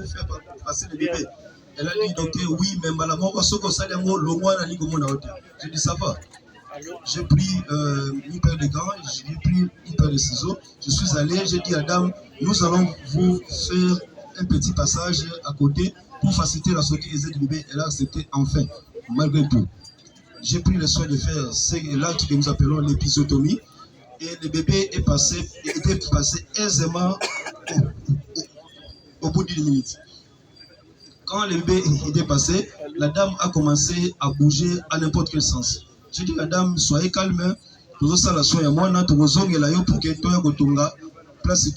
faire passer le bébé. Elle a dit, docteur, oui, mais maman, j'ai dit, ça va. J'ai pris une paire de gants, j'ai pris une paire de ciseaux. Je suis allé, j'ai dit à la dame, nous allons vous faire un petit passage à côté pour faciliter la sortie des ailes du bébé. Elle a accepté enfin, malgré tout. J'ai pris le soin de faire l'acte que nous appelons l'épisiotomie. Et le bébé était passé aisément au bout d'une minute. Quand le bébé était passé, la dame a commencé à bouger à n'importe quel sens. J'ai dit à la dame, soyez calme, pour que place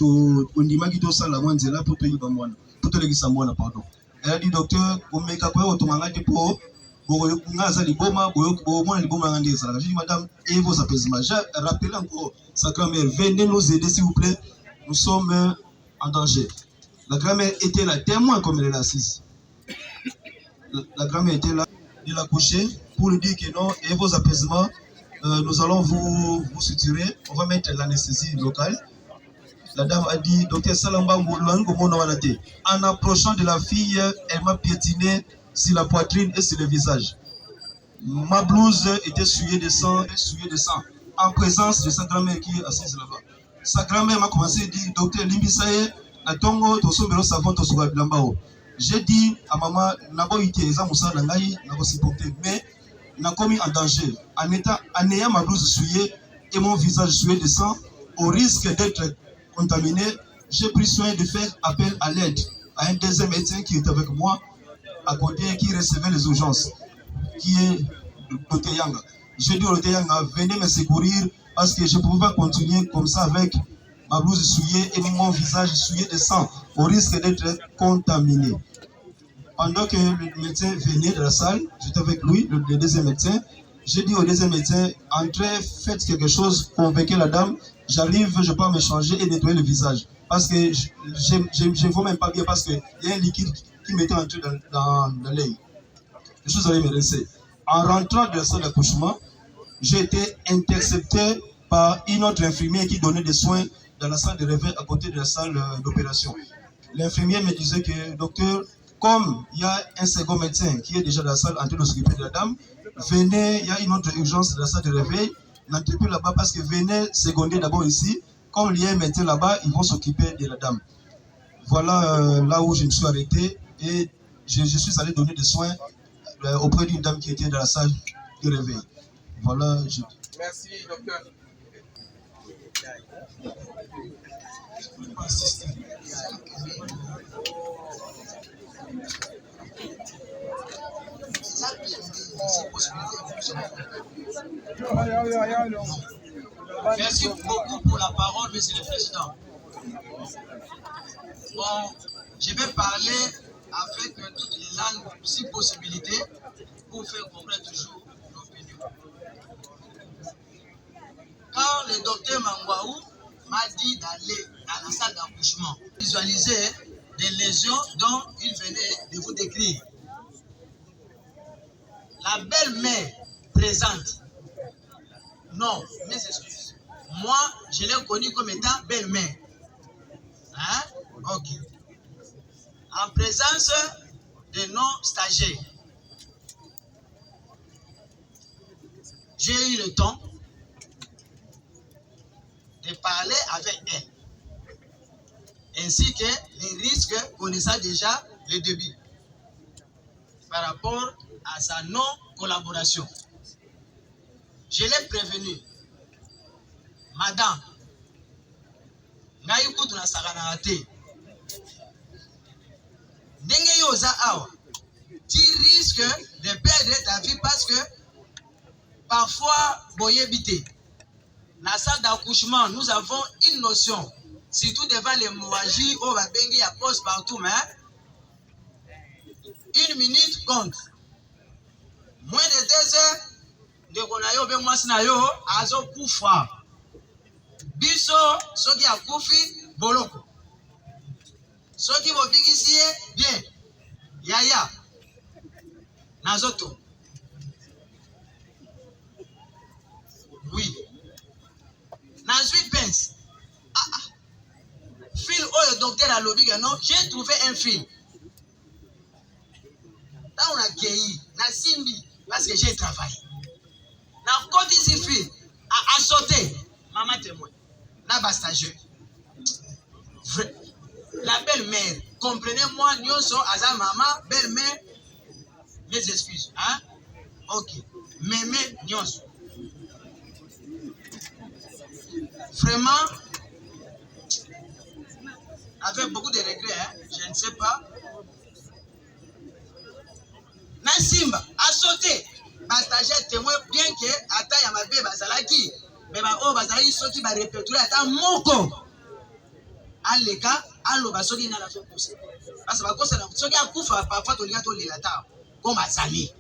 pardon. Elle a dit, docteur, j'ai dit, madame, et vos apaisements. J'ai rappelé encore sa grand-mère, venez nous aider s'il vous plaît, nous sommes en danger. La grand-mère était là, témoin comme elle est assise. La grand-mère était là, de la coucher, pour lui dire que non, et vos apaisements, nous allons vous suturer, on va mettre l'anesthésie locale. La dame a dit, docteur Salamba, en approchant de la fille, elle m'a piétiné sur la poitrine et sur le visage. Ma blouse était souillée de sang, en présence de sa grand-mère qui est assise là-bas. Sa grand-mère m'a commencé à dire, docteur Limbisaye, j'ai dit à maman, mais n'a commis en danger. En ayant ma blouse souillée et mon visage souillé de sang, au risque d'être contaminé, j'ai pris soin de faire appel à l'aide à un deuxième médecin qui était avec moi, à côté, qui recevait les urgences, qui est Dr Yanga. J'ai dit au Dr Yanga, venez me secourir parce que je ne pouvais pas continuer comme ça avec ma blouse souillée et mon visage souillé de sang, au risque d'être contaminé. Pendant que le médecin venait de la salle, j'étais avec lui, le deuxième médecin, j'ai dit au deuxième médecin, entrez, faites quelque chose, convainquez la dame, j'arrive, je peux me changer et nettoyer le visage. Parce que je ne vois même pas bien, parce qu'il y a un liquide qui m'était entré dans l'œil. Je suis allé me rincer. En rentrant de la salle d'accouchement, j'ai été intercepté par une autre infirmière qui donnait des soins dans la salle de réveil à côté de la salle d'opération. L'infirmière me disait que, docteur, comme il y a un second médecin qui est déjà dans la salle en train de s'occuper de la dame, venez, il y a une autre urgence de la salle de réveil, n'entrez plus là-bas parce que venez seconder d'abord ici. Comme il y a un médecin là-bas, ils vont s'occuper de la dame. Voilà là où je me suis arrêté et je suis allé donner des soins auprès d'une dame qui était dans la salle de réveil. Voilà. Merci, docteur. Merci beaucoup pour la parole, Monsieur le Président. Bon, je vais parler avec toutes les langues, si possibilité, pour faire comprendre toujours l'opinion. Quand le docteur Mangwaou m'a dit d'aller dans la salle d'accouchement, visualiser des lésions dont il venait de vous décrire. La belle-mère présente. Non, mes excuses. Moi, je l'ai connue comme étant belle-mère. Hein? Ok. En présence de nos stagiaires, j'ai eu le temps de parler avec elle, ainsi que les risques connaissant déjà le début par rapport à sa non-collaboration. Je l'ai prévenu, madame, naïkutu na sakanate, ndenge yoza awa, tu risques de perdre ta vie parce que parfois, boyebite, dans la salle d'accouchement, nous avons une notion, surtout devant les mouaji, au babengi, il y a pause partout, mais 1 minute compte. Moins de 2 heures, de konayo be mwasi na yo azo kufa. Biso soki akufi boloko. Soki bobikisi bien. Yaya. Nazoto. Oui. Nazui pense. Fil oyo docteur alobi non, j'ai trouvé un fil. Là, on a accueilli, na simbi, parce que j'ai travaillé. Na côté ici, à sauter, maman témoin, na bas stagiaire. La belle-mère, comprenez-moi, nous sommes à sa maman, belle-mère, mes excuses, hein? Ok, mémé, nous sommes. Vraiment, avec beaucoup de regrets, hein? Je ne sais pas. Nassimba, à sauter, ma stagiaire témoin, bien que, attends, ya ma bébé, bazalaki, mais oh, bazalaki, sauti, ba répertorier, attends, moko. Aleka, allo, ba soki na la fait pousser. Parce que, ba kosa, soki a koufa, parfois, to liga to lelata, comme azali.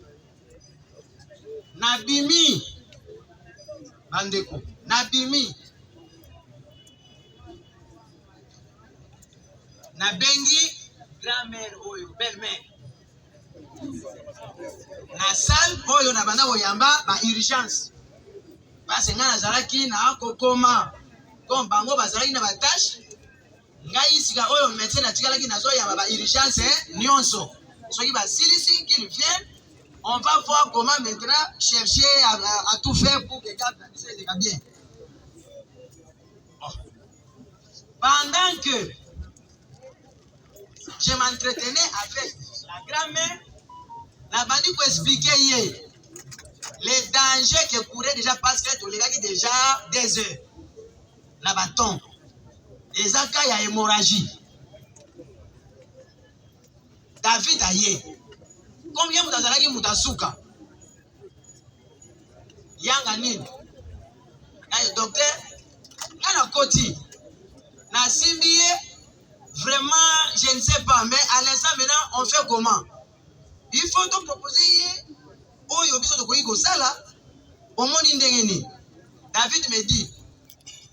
Nabimi, bandeko, nabimi, nabengi, grand-mère, oyo, belle-mère. Na salle oyo na banda oyamba ba urgence parce nga nazalaki na kokoma comme bango bazalaki na batache ngai sika oyo médecin natikalaki nazoyamba ba urgence nyonso soki basilisi qu'ils viennent on va voir comment maintenant chercher à tout faire pour que ça se bien. Pendant que je m'entretenais avec la grand-mère, la bandit pour expliquer les dangers que courait déjà parce que tu les déjà des heures. La bâton. Les cas il y a hémorragie. David aye. Combien vous avez moutasuka? Yanga nini? Docteur, là na koti. Na simbié. Vraiment, je ne sais pas, mais à l'instant maintenant, on fait comment? Il faut donc proposer Oyo biso tokoki kosala omoni ndenge nini. David me dit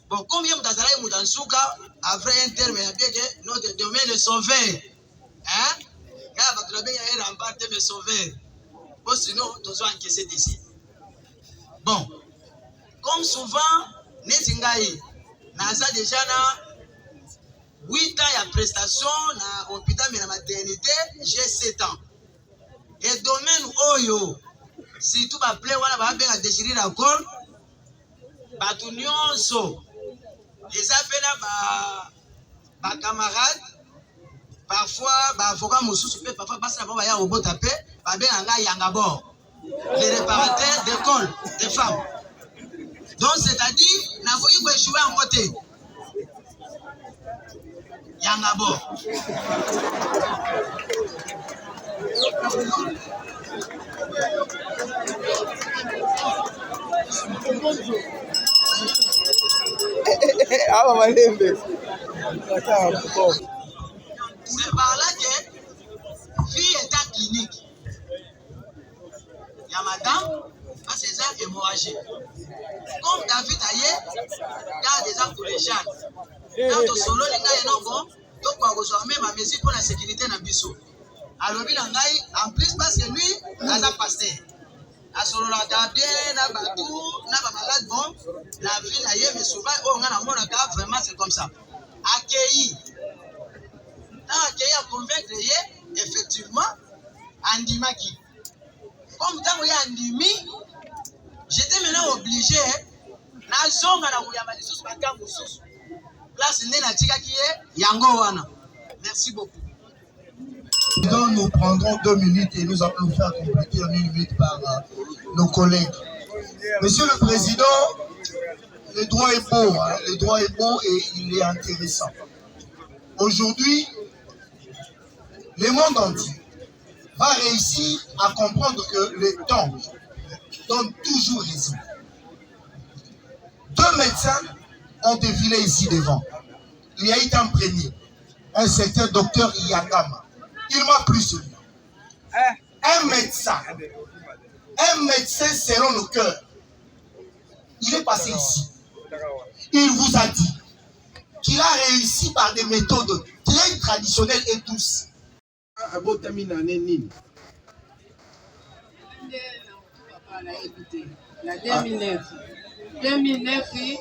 bon combien mutazalaki mutansuka après un terme ya bien que notre domaine le sauveur hein ya bato benga ya remparter le sauveur bon sinon tozo encaisser d'ici. Bon comme souvent neti ngai naza déjà na 8 ans ya prestation na hôpital mais na maternité j'ai 7 ans. Et domaine oyo si tout va plaire wana ba benga déchirer la col batu nyonso les affaires ba camarades parfois ba avocat mosusu pe parfois basi na ba ya robot tapé ba benga nga yanga bord les réparateurs d'école des femmes. Donc c'est-à-dire na voyi ko échouer en côté yanga bord. C'est par là que vie est en clinique. Il y a madame, parce que c'est ça hémorragie. Comme David aye, il y a des gens collégiales. Quand on solo les gars, il y a bon, donc on reçoit même ma mesure pour la sécurité dans biso. Alors lui en plus parce que lui, il a pasteur. À solo la bien, na batou, na ba malade bon, la vie là mais souvent on a mon cas vraiment c'est comme ça. Accueilli. Accueilli à convaincre effectivement Andimaki. Comme tant que Andimi, j'étais maintenant obligé na zonga na kuyamba lisusu bakambo susu. Place ndena tika kiye yango wana. Merci beaucoup. Nous prendrons 2 minutes et nous allons nous faire compléter en 1 minute par nos collègues. Monsieur le Président, le droit est beau, hein, le droit est beau et il est intéressant. Aujourd'hui, le monde entier va réussir à comprendre que le temps donne toujours raison. 2 médecins ont défilé ici devant. Il y a eu un premier, un certain docteur Yangama. Il m'a plu celui-là. Un médecin selon le cœur. Il est passé ici. Il vous a dit qu'il a réussi par des méthodes très traditionnelles et douces. La 2009. 2009, oui.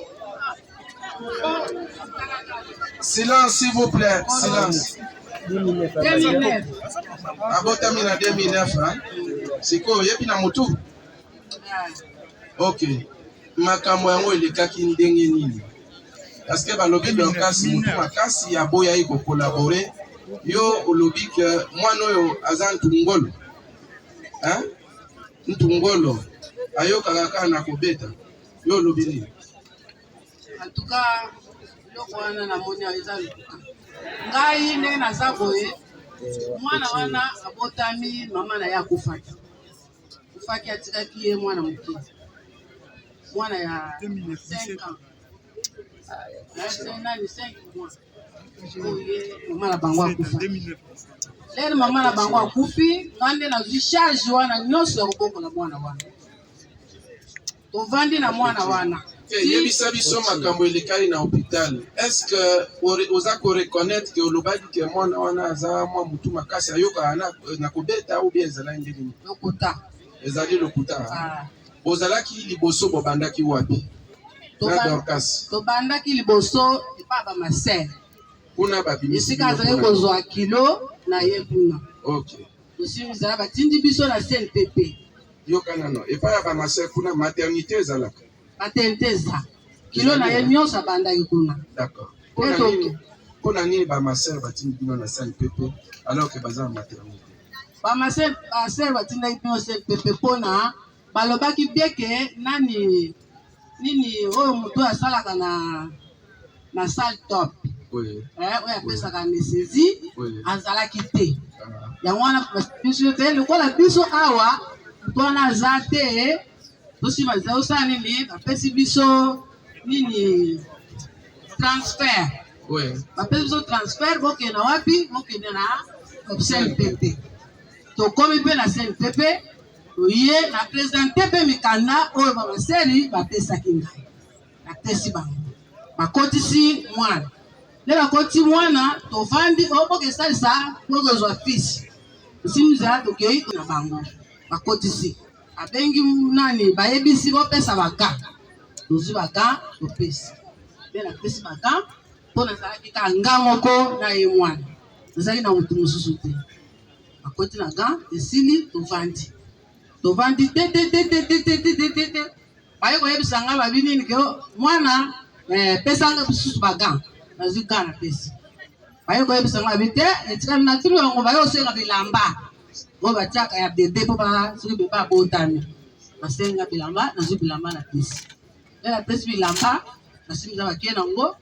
Silence, s'il vous plaît. Silence. 2009. abotami na 2009 sikoyo oyebi na motu. Ok, makambo yango elekaki ndenge nini? Parce que balobi Dorcas motu makasi aboya ye kokolabore. Yo olobi ke mwana oyo aza ntungolo, ntungolo ayokaka kaka na kobeta. Yo olobi nini? En tout cas, loko wana namoni eza luka. Ngai ndenge naza boye, mwana wana abotami mama na ye akufaki. Kufaki atikaki ye mwana moke. Mwana ya 5 ans. Nani 5 mois. Mama na bango akufa. Lelo mama na bango akufi, ngande nazwi charge wana nyonso ya kobokola mwana wana. Tovandi na mwana wana. Yebisa biso makambo elekali na hôpital. Est-ce que oza ko reconnaître que olobaki ke mwana wana aza mwa mutu makasi ayoka na kobeta ou bien ezala ndenge? Lokuta. Ezali lokuta. Ozalaki liboso bobandaki wapi? Na Dorcas. Tobandaki liboso epa ba maser. Kuna babimisi. Esika azali kozwa kilo na ye kuna. OK. Osi mizala batindi biso na CNPP. Yokana no. Epa ya ba maser kuna maternité ezalaka. Maternité za. Kilo na ye nyonso abandaki kuna. D'accord. Pona nini ba maser batindi bino na CNPP alors que baza maternité? Ba maser batindaki bino CNPP pona balobaki bieke nani oyo mutu asalaka na salle top. Oui. Oyo apesaka anesthésie azalaki te. Yango wana biso te lokola biso awa mutu wana aza te tosi bazali osala nini bapesi biso nini transfert. Oui. Bapesi biso transfert bokende wapi? Bokende na CNPP. Tokomi mpe na CNPP oye na présidente mpe mikanda oyo bamaseri bapesaki ngai. Bapesi bango. Bakotisi mwana. Le bakoti mwana tovandi oboke salisa bokozwa fils. Simza tokei na bango. Bakotisi. Abengi nani bayebisi bopesa baka. Tozwi baka topesi. Bena pesi baka pona zalaki ka ngamoko na ye mwana. Nazali na mutu mususu te. Bakoti na ga esili tovandi. Tovandi te. Baye koyebisa nga babini nike mwana pesa nga bisusu baga. Nazwi ga na pesi. Baye koyebisa nga babite etikali na tulu yango baye osenga bilamba. Bo batiaka ya bebe po ba soki bebe abotami. Basenga bilamba nazwi bilamba na pesi. Ela pesi bilamba nasimza bakie nango.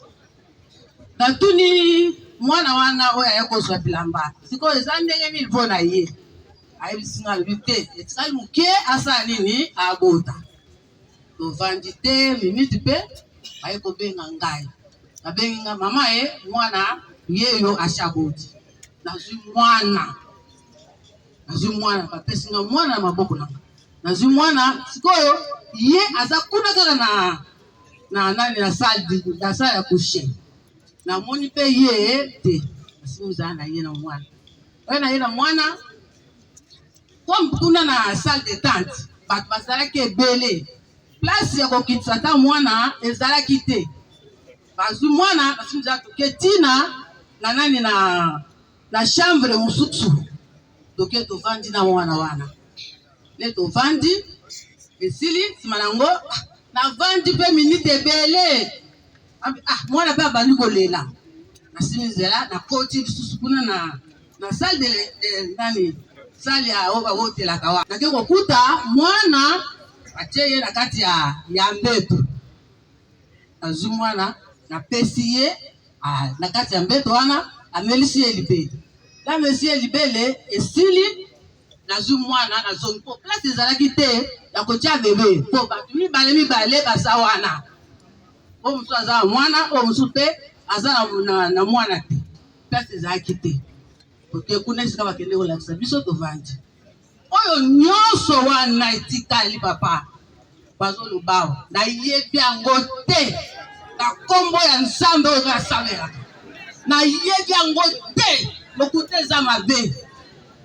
Natuni mwana wana oyo ayekozwa bilamba. Sikoyo eza ndenge nini mpo na ye. Ayebisinga lobi te etikali moke asala nini abota. Tovandi te minute mpe baye kobenga ngai. Babengi nga mama ye mwana yeyo ashaboti. Nazwi mwana bapesi nga mwana na maboko nanga. Nazwi mwana sikoyo ye aza kuna kaka na nani na salle ya coucher. Namoni mpe ye te asimuzana na ye na mwana. Oyo na ye na mwana comme kuna na salle de tente bato bazalaki ebele. Place ya kokitisa ata mwana ezalaki te. Bazwi mwana basimuzana toke tina na nani na chambre mususu. Toke tovandi na mwana wana. Le tovandi esili sima nango navandi mpe minute ebele. Mwana pe abandi kolela. Nasimizela na koti lisusu kuna na salle de nani salle ya oba hotelaka wa. Nake kokuta mwana atie ye na kati ya mbeto. Azwi mwana na pesi ye na kati ya mbeto wana amelisi ye libele. La monsieur libele esili nazwi mwana na zone po place ezalaki te ya kotia bebe po bato mibale baza wana. O musu aza mwana o musu pe aza na mwana te. Place ezalaki te. Pote kuna esika bakende kolakisa biso tovandi. Oyo nyonso wana etikali papa. Bazoloba na yebi yango te. Na kombo ya Nzambe oyo asalelaka. Na yebi yango te. Lokuta eza mabe.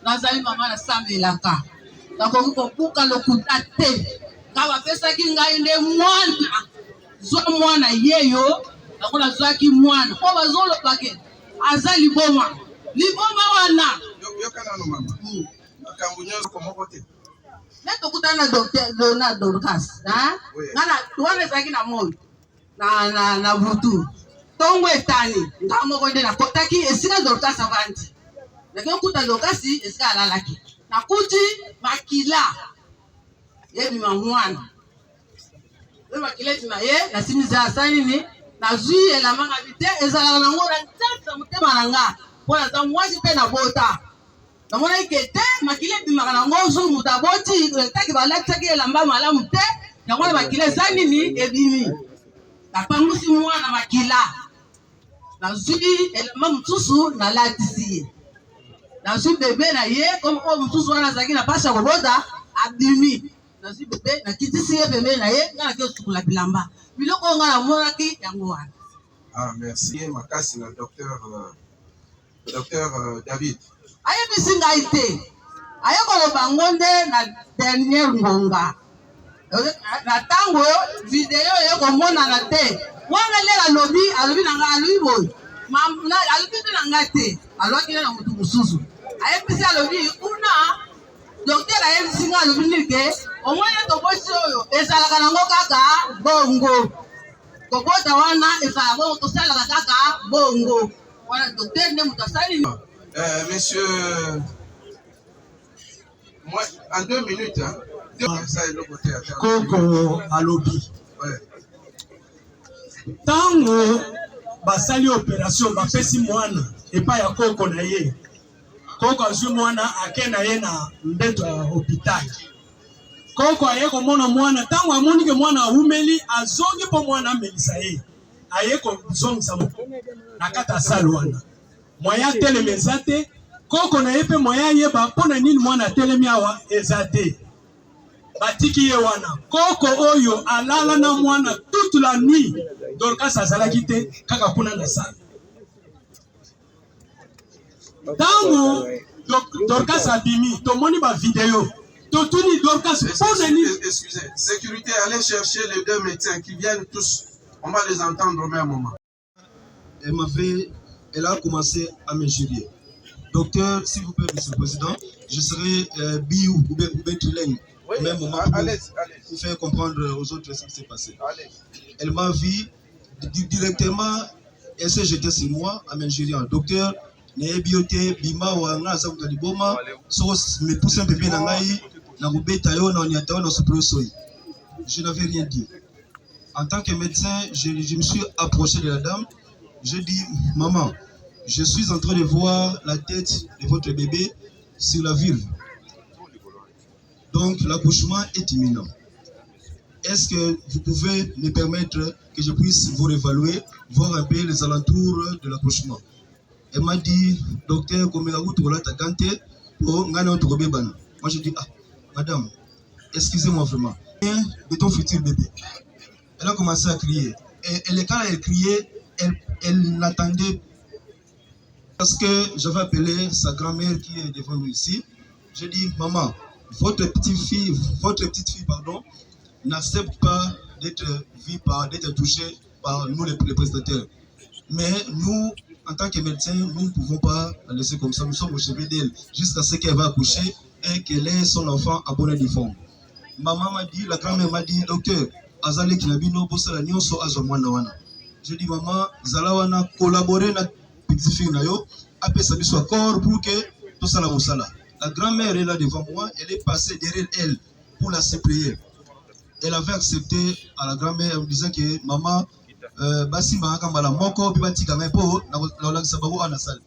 Nazali mama na sambelaka. Nakoki kobuka lokuta te. Ka bapesaki ngai nde mwana. Zwa mwana yeyo. Nakola zwaki mwana. Po bazolobake aza liboma. Liboma wana. Yokana no mama. makambo nyonso komoko te. Netokutana na Dr. Donald Dorcas. Ngana tuwane ezalaki na moi na butu. Tongo etani ngamoko nde nakotaki esika Dorcas avandi. Nakokuta Dorcas esika alalaki. Nakuti makila yebima mwana. Makila ebima ye nasimiza asali ni nazwi elamanga bite ezalaka nango na ntanza motema na nga mpo naza mwasi mpe na bota. Namona ikete makila ebimaka nango soki moto aboti taki balakisaki elamba malamu te yango makila eza nini ebimi. Napangusi mwana makila nazwi elamba mosusu nalatisi ye. Nazwi bebe na ye comme oyo mosusu wana azalaki na mpasi ya kobota abimi. Nazwi bebe nakitisi ye pembeni na ye nga naki osukula bilamba biloko oyo nga namonaki yango wana. Merci makasi na docteur David. Ayebisi ngai te aye koloba ngo nde na dernière ngonga na ntango video eye komonana te wana lelo alobi na ngai alobi boye alobi te na ngai te alobaki na motu mosusu ayebisi alobi kuna docteur ayebisi ngai alobi nini ke omoni tobosi oyo ezalaka nango kaka bongo kobota wana ezala bongo tosalaka kaka bongo wana docteur nde moto asali. Monsieur, moi, en 2 minutes, hein, Koko alobi. Tango basali opération bapesi mwana epai ya koko na ye. Koko azwi mwana ake na ye na mbeto ya hôpital. Koko aye komona mwana tango amoni ke mwana awumeli azongi po mwana amelisa ye. Aye kozongisa na kata sale wana. Moya telemi eza te koko na ye mpe moya yeba mpo na nini mwana atelemi awa eza te batiki ye wana koko oyo alala na mwana toute la nuit Dorcas azalaki te kaka kuna na sala ntango Dorcas abimi tomoni bavideo totuni Dorcas mpo na nini. Excusez, sécurité, allez chercher les 2 médecins qui viennent tous, on va les entendre au même moment. Elle a commencé à m'injurier. Docteur, s'il vous plaît, Monsieur le Président, je serai biou ou bien trilingue au même moment pour faire comprendre aux autres ce qui s'est passé. Elle m'a vu directement, elle s'est jetée sur moi à m'injurier. Docteur, Nebiote, Bima, Wanga, Zaoutaliboma, me pousse un peu bien dans l'aïe, Nagubetayo, Nanyatayo, Nosoprosoy. Je n'avais rien dit. En tant que médecin, je me suis approché de la dame. Je dis, maman, je suis en train de voir la tête de votre bébé sur la vulve. Donc l'accouchement est imminent. Est-ce que vous pouvez me permettre que je puisse vous réévaluer, voir un peu les alentours de l'accouchement? Elle m'a dit, docteur, moi je dis, ah, madame, excusez-moi vraiment. De ton futur bébé. Elle a commencé à crier. Et quand elle criait, elle l'attendait parce que j'avais appelé sa grand-mère qui est devant nous ici. J'ai dit, maman, votre petite fille, n'accepte pas d'être vue d'être touchée par nous les prestataires. Mais nous, en tant que médecins, nous ne pouvons pas la laisser comme ça. Nous sommes au chevet d'elle jusqu'à ce qu'elle va accoucher et qu'elle ait son enfant à bonne uniforme. Maman m'a dit, la grand-mère m'a dit, docteur, Azale Kinabino, Bossala Nyonso Azomwana Wana. Je dis, maman, Zalawana, collaborer na petite fille nayo, après ça soit corps pour que tout ça la moussala. La grand-mère est là devant moi, elle est passée derrière elle pour la supplier. Elle avait accepté à la grand-mère en disant que maman, basi manga kambala moko, bibati kanga po, na la sababu anasal.